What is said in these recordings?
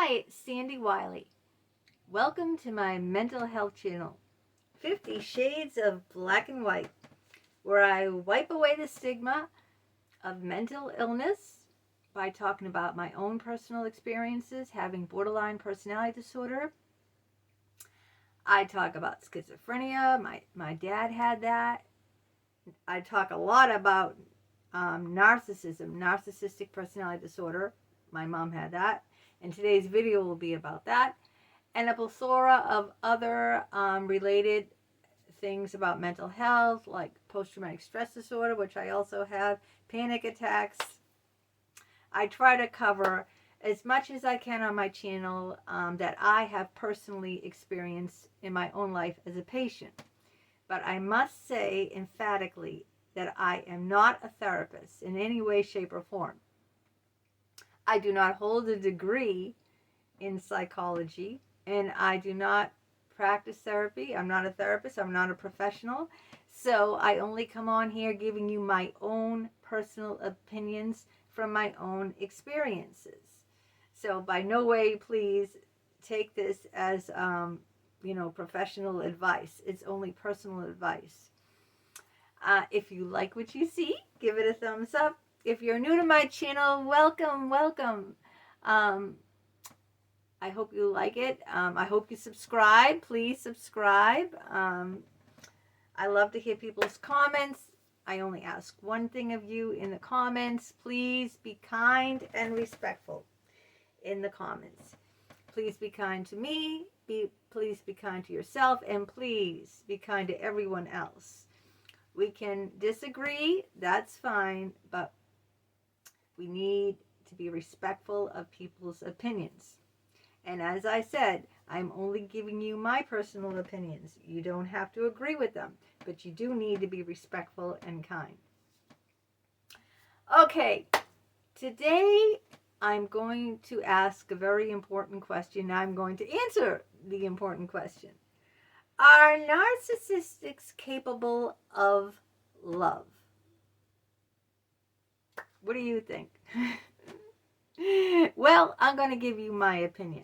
Hi, it's Sandy Wyllie. Welcome to my mental health channel, 50 Shades of Black and White, where I wipe away the stigma of mental illness by talking about my own personal experiences having borderline personality disorder. I talk about schizophrenia. My dad had that. I talk a lot about narcissism, narcissistic personality disorder. My mom had that. And today's video will be about that. And a plethora of other related things about mental health, like post-traumatic stress disorder, which I also have, panic attacks. I try to cover as much as I can on my channel that I have personally experienced in my own life as a patient. But I must say emphatically that I am not a therapist in any way, shape, or form. I do not hold a degree in psychology, and I do not practice therapy. I'm not a therapist. I'm not a professional. So I only come on here giving you my own personal opinions from my own experiences. So by no way, please take this as, professional advice. It's only personal advice. If you like what you see, give it a thumbs up. If you're new to my channel, welcome. I hope you like it. I hope you subscribe. Please subscribe. I love to hear people's comments. I only ask one thing of you in the comments. Please be kind and respectful in the comments. Please be kind to me. Please be kind to yourself. And please be kind to everyone else. We can disagree. That's fine. But we need to be respectful of people's opinions. And as I said, I'm only giving you my personal opinions. You don't have to agree with them, but you do need to be respectful and kind. Okay, today I'm going to ask a very important question. I'm going to answer the important question. Are narcissists capable of love? What do you think? Well, I'm going to give you my opinion.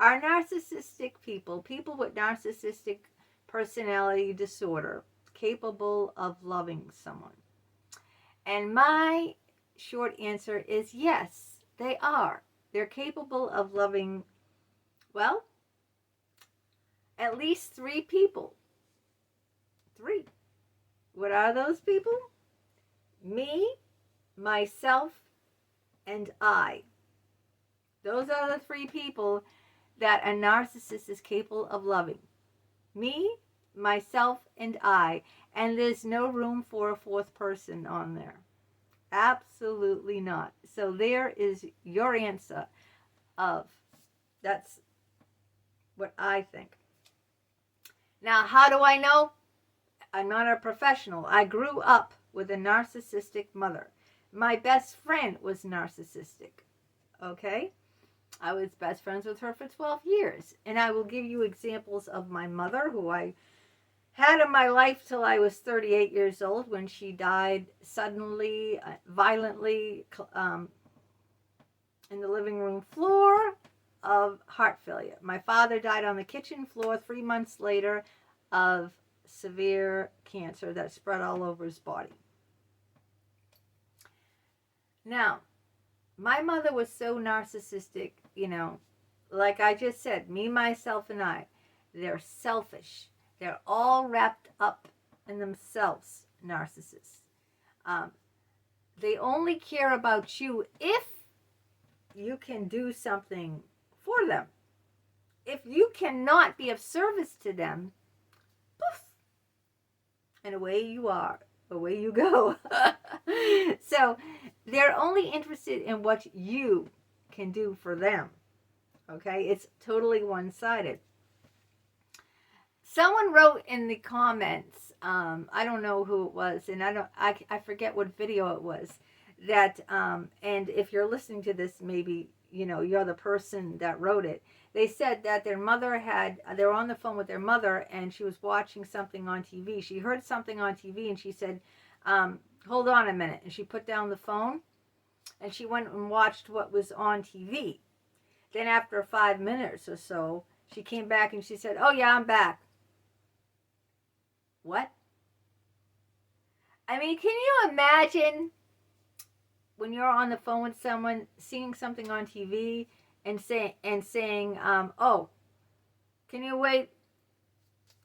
Are narcissistic people with narcissistic personality disorder, capable of loving someone? And my short answer is yes, they are. They're capable of loving, well, at least 3 people. 3. What are those people? Me, myself, and I. Those are the 3 people that a narcissist is capable of loving. Me, myself, and I. And there's no room for a 4th person on there. Absolutely not. So there is your answer of, that's what I think. Now, how do I know? I'm not a professional. I grew up with a narcissistic mother. My best friend was narcissistic. Okay? I was best friends with her for 12 years. And I will give you examples of my mother, who I had in my life till I was 38 years old, when she died suddenly, violently, in the living room floor of heart failure. My father died on the kitchen floor 3 months later of severe cancer that spread all over his body. Now, my mother was so narcissistic, like I just said, me, myself, and I. They're selfish. They're all wrapped up in themselves, narcissists. They only care about you if you can do something for them. If you cannot be of service to them, poof, and away you are. Away you go. So they're only interested in what you can do for them. Okay? It's totally one-sided. Someone wrote in the comments, I don't know who it was, and I forget what video it was, that, and if you're listening to this, maybe, you're the person that wrote it. They said that their mother they were on the phone with their mother, and she was watching something on TV. She heard something on TV, and she said, hold on a minute. And she put down the phone, and she went and watched what was on TV. Then after 5 minutes or so, she came back and she said, "Oh yeah, I'm back." What? I mean, can you imagine when you're on the phone with someone, seeing something on TV and saying, "Oh, can you wait?"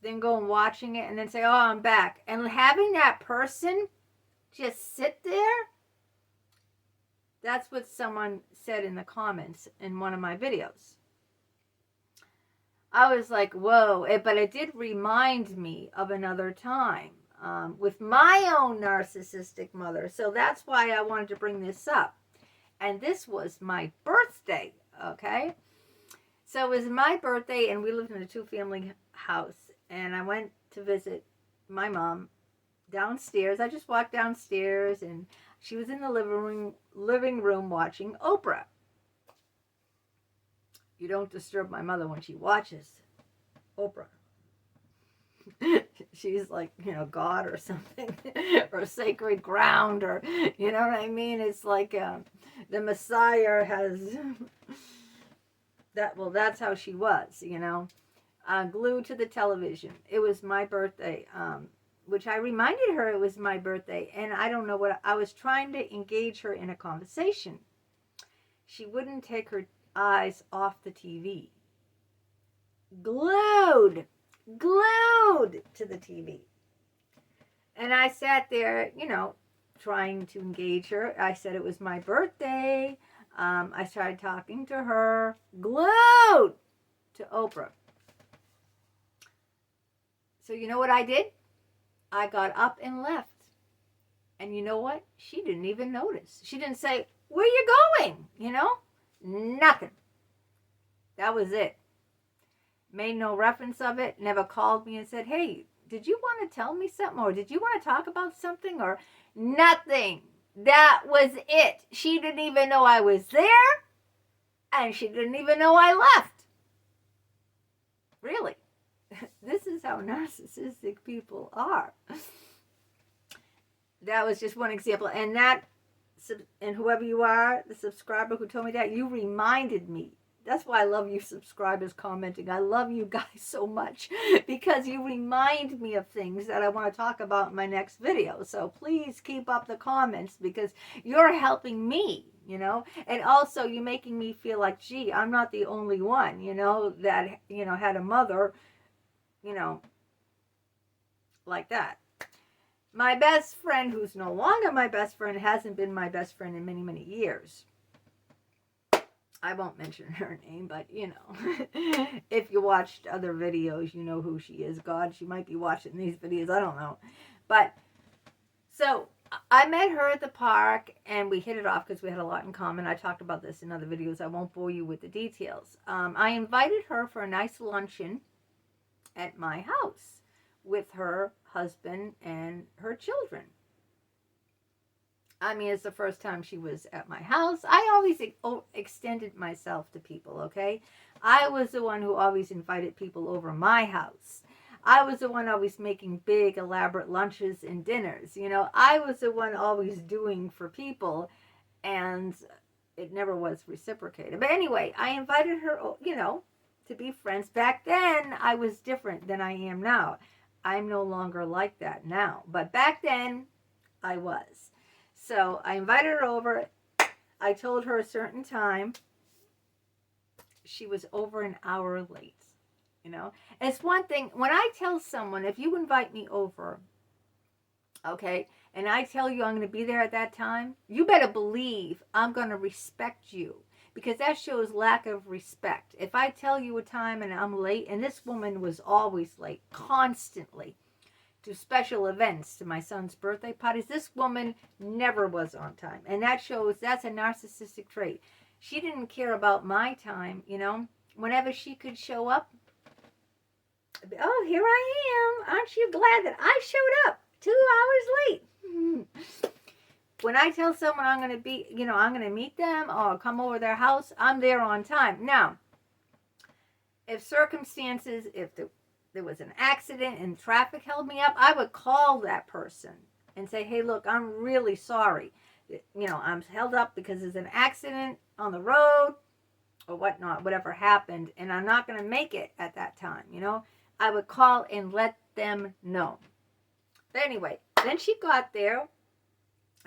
Then go and watching it and then say, "Oh, I'm back," and having that person just sit there. That's what someone said in the comments in one of my videos. I was like, whoa, but it did remind me of another time with my own narcissistic mother. So that's why I wanted to bring this up. And this was my birthday, okay? So it was my birthday, and we lived in a 2-family house. And I went to visit my mom downstairs. I just walked downstairs, and she was in the living room watching Oprah. You don't disturb my mother when she watches Oprah. She's like, God or something, or sacred ground, or, you know what I mean? It's like the Messiah has that. Well, that's how she was, glued to the television. It was my birthday, which I reminded her it was my birthday, and I don't know what, I was trying to engage her in a conversation. She wouldn't take her eyes off the TV. Glued to the TV. And I sat there, trying to engage her. I said it was my birthday. I started talking to her, glued to Oprah. So you know what I did? I got up and left. And you know what? She didn't even notice. She didn't say, "Where you going?" Nothing. That was it. Made no reference of it. Never called me and said, "Hey, did you want to tell me something? Or did you want to talk about something?" Or nothing. That was it. She didn't even know I was there. And she didn't even know I left. Really. This is how narcissistic people are. That was just one example. And whoever you are, the subscriber who told me that, you reminded me. That's why I love you subscribers commenting. I love you guys so much because you remind me of things that I want to talk about in my next video. So please keep up the comments because you're helping me, and also you're making me feel like, gee, I'm not the only one, that, had a mother, like that. My best friend, who's no longer my best friend, hasn't been my best friend in many, many years. I won't mention her name, but, if you watched other videos, you know who she is. God, she might be watching these videos. I don't know. But, so, I met her at the park, and we hit it off because we had a lot in common. I talked about this in other videos. I won't bore you with the details. I invited her for a nice luncheon at my house with her husband and her children. I mean, it's the first time she was at my house. I always extended myself to people, okay? I was the one who always invited people over my house. I was the one always making big, elaborate lunches and dinners. I was the one always doing for people, and it never was reciprocated. But anyway, I invited her, to be friends. Back then, I was different than I am now. I'm no longer like that now. But back then, I was. So I invited her over. I told her a certain time. She was over an hour late. It's one thing. When I tell someone, if you invite me over, okay, and I tell you I'm going to be there at that time, you better believe I'm going to respect you. Because that shows lack of respect. If I tell you a time and I'm late, and this woman was always late, constantly, to special events, to my son's birthday parties, this woman never was on time. And that shows that's a narcissistic trait. She didn't care about my time, Whenever she could show up, "Oh, here I am. Aren't you glad that I showed up 2 hours late?" When I tell someone I'm going to be, I'm going to meet them or come over their house, I'm there on time. Now, if circumstances, if there was an accident and traffic held me up, I would call that person and say, "Hey, look, I'm really sorry. I'm held up because there's an accident on the road. or whatnot, whatever happened, and I'm not going to make it at that time, you know. I would call and let them know. But anyway, then she got there.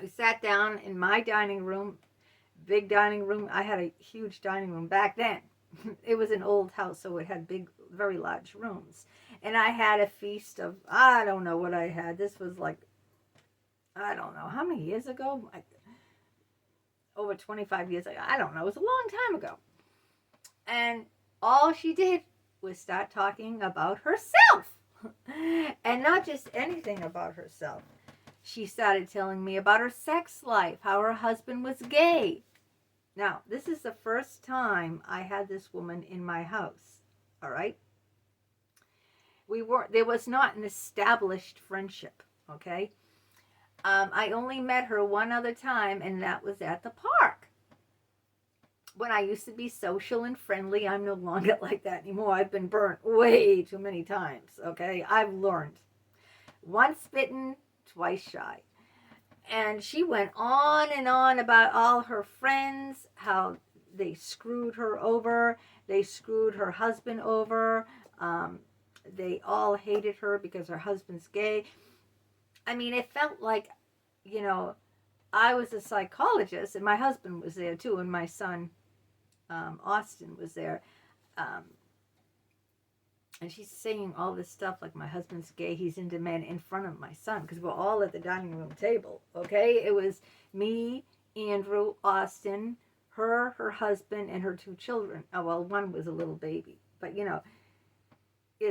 We sat down in my dining room, big dining room. I had a huge dining room back then. It was an old house, so it had big, very large rooms. And I had a feast of, I don't know what I had. This was like, I don't know, how many years ago? Like, over 25 years ago. I don't know. It was a long time ago. And all she did was start talking about herself. And not just anything about herself. She started telling me about her sex life, how her husband was gay. Now, this is the first time I had this woman in my house. All right? There was not an established friendship. Okay? I only met her one other time, and that was at the park. When I used to be social and friendly, I'm no longer like that anymore. I've been burnt way too many times, okay? I've learned. Once bitten, twice shy. And she went on and on about all her friends, how they screwed her over. They screwed her husband over. They all hated her because her husband's gay. I mean, it felt like, you know, I was a psychologist, and my husband was there too, and my son, Austin, was there. And she's saying all this stuff like my husband's gay, he's into men, in front of my son, because we're all at the dining room table, okay? It was me, Andrew, Austin, her husband, and her two children. Oh, well, one was a little baby. But, you know,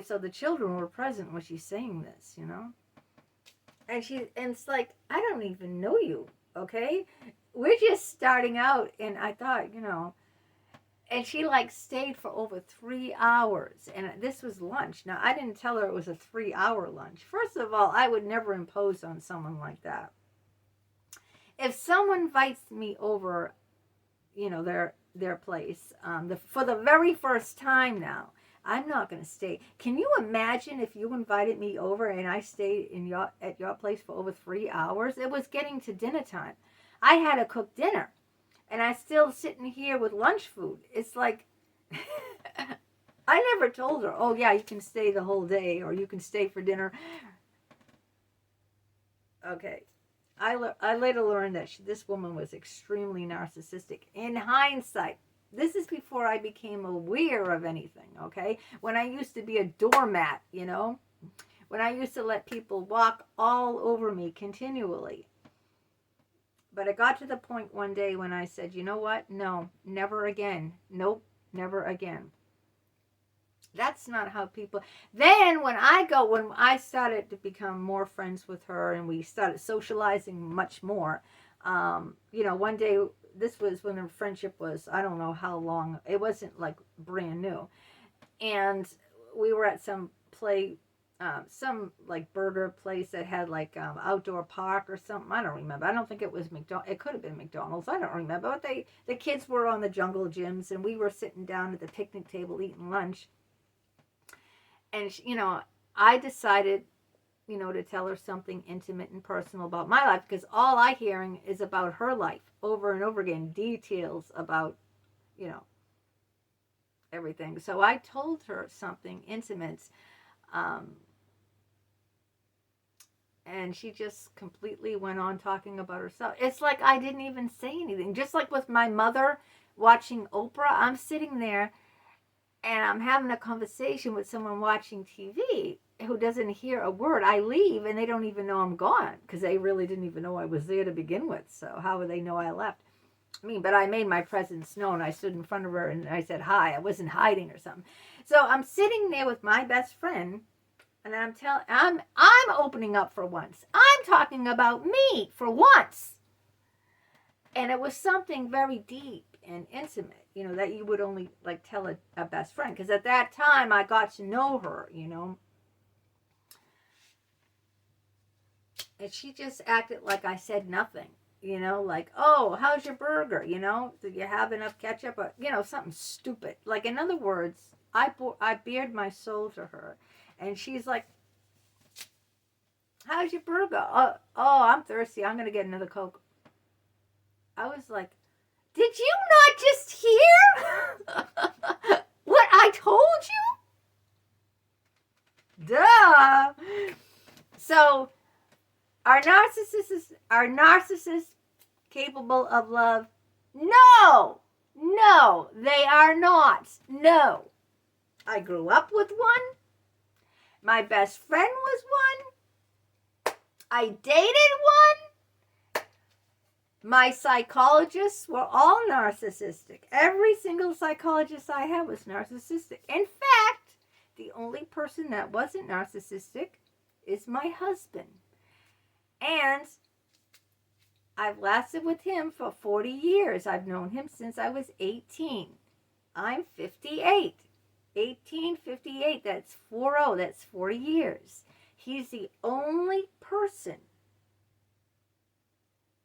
so the children were present when she's saying this, you know? And it's like, I don't even know you, okay? We're just starting out, and I thought, you know, and she like stayed for over 3 hours, and this was lunch. Now, I didn't tell her it was a 3-hour lunch. First of all, I would never impose on someone like that. If someone invites me over, you know, their place, for the very first time now, I'm not going to stay. Can you imagine if you invited me over and I stayed at your place for over 3 hours? It was getting to dinner time. I had to cook dinner, and I'm still sitting here with lunch food. It's like, I never told her, oh yeah, you can stay the whole day, or you can stay for dinner. Okay. I later learned that this woman was extremely narcissistic. In hindsight, this is before I became aware of anything, okay? When I used to be a doormat, you know? When I used to let people walk all over me continually. But it got to the point one day when I said, you know what? No, never again. Nope, never again. That's not how people... Then when I started to become more friends with her, and we started socializing much more, you know, one day... This was when our friendship was, I don't know how long. It wasn't like brand new. And we were at some like burger place that had like outdoor park or something. I don't remember. I don't think it was McDonald's. It could have been McDonald's. I don't remember. But the kids were on the jungle gyms, and we were sitting down at the picnic table eating lunch. And, you know, I decided, you know, to tell her something intimate and personal about my life, because all I hearing is about her life over and over again, details about, you know, everything. So I told her something intimate, and she just completely went on talking about herself. It's like I didn't even say anything. Just like with my mother watching Oprah, I'm sitting there and I'm having a conversation with someone watching TV who doesn't hear a word. I leave and they don't even know I'm gone, because they really didn't even know I was there to begin with. So how would they know I left? I mean, but I made my presence known. I stood in front of her and I said hi. I wasn't hiding or something. So I'm sitting there with my best friend, and I'm opening up for once. I'm talking about me for once. And it was something very deep and intimate, you know, that you would only like tell a best friend. Because at that time I got to know her, you know. And she just acted like I said nothing, you know, like, oh, how's your burger? You know, did you have enough ketchup? Or, you know, something stupid. Like, in other words, I bared my soul to her. And she's like, how's your burger? Oh, I'm thirsty. I'm going to get another Coke. I was like, did you not just hear? So, are narcissists capable of love? No! No, they are not. No. I grew up with one. My best friend was one. I dated one. My psychologists were all narcissistic. Every single psychologist I had was narcissistic. In fact, the only person that wasn't narcissistic is my husband. And I've lasted with him for 40 years. I've known him since I was 18. I'm 58. 1858, that's 40, that's 40 years. He's the only person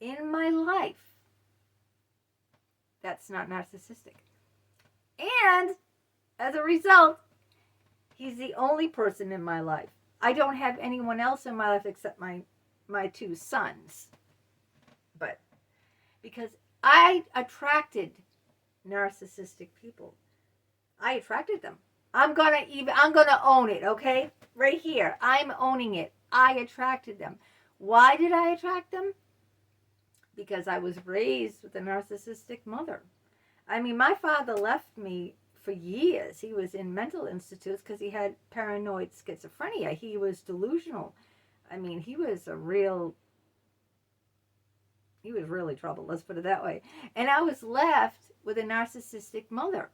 in my life that's not narcissistic. And as a result, he's the only person in my life. I don't have anyone else in my life except my two sons. But because I attracted narcissistic people. I attracted them. I'm gonna own it, okay? Right here. I'm owning it. I attracted them. Why did I attract them? Because I was raised with a narcissistic mother. I mean, my father left me for years. He was in mental institutes because he had paranoid schizophrenia. He was delusional. I mean, he was really troubled, let's put it that way. And I was left with a narcissistic mother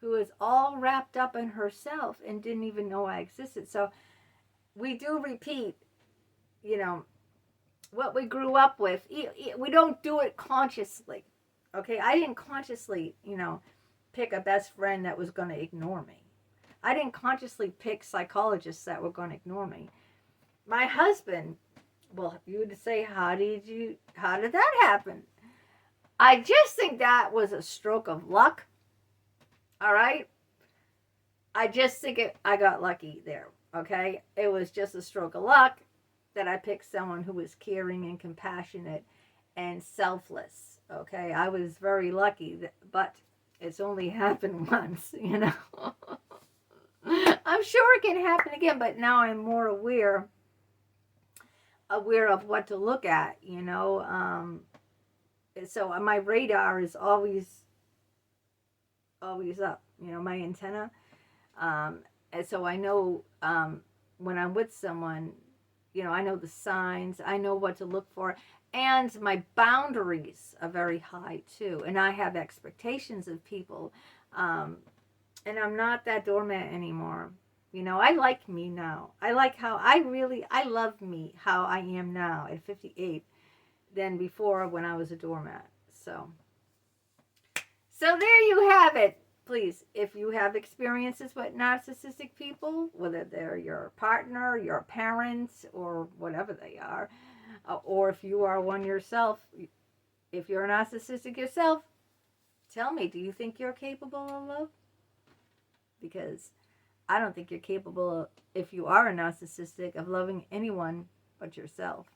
who was all wrapped up in herself and didn't even know I existed. So we do repeat, what we grew up with. We don't do it consciously, okay? I didn't consciously, pick a best friend that was going to ignore me. I didn't consciously pick psychologists that were going to ignore me. My husband, well, you would say, how did that happen? I just think that was a stroke of luck. All right? I just think I got lucky there, okay? It was just a stroke of luck that I picked someone who was caring and compassionate and selfless, okay? I was very lucky, but it's only happened once, I'm sure it can happen again, but now I'm more aware of what to look at, so my radar is always up, my antenna, and so I know when I'm with someone, I know the signs, I know what to look for, and my boundaries are very high too, and I have expectations of people, and I'm not that doormat anymore. I like me now. I love me how I am now at 58 than before when I was a doormat. So there you have it. Please, if you have experiences with narcissistic people, whether they're your partner, your parents, or whatever they are, or if you are one yourself, if you're narcissistic yourself, tell me, do you think you're capable of love? Because I don't think you're capable, if you are a narcissistic, of loving anyone but yourself.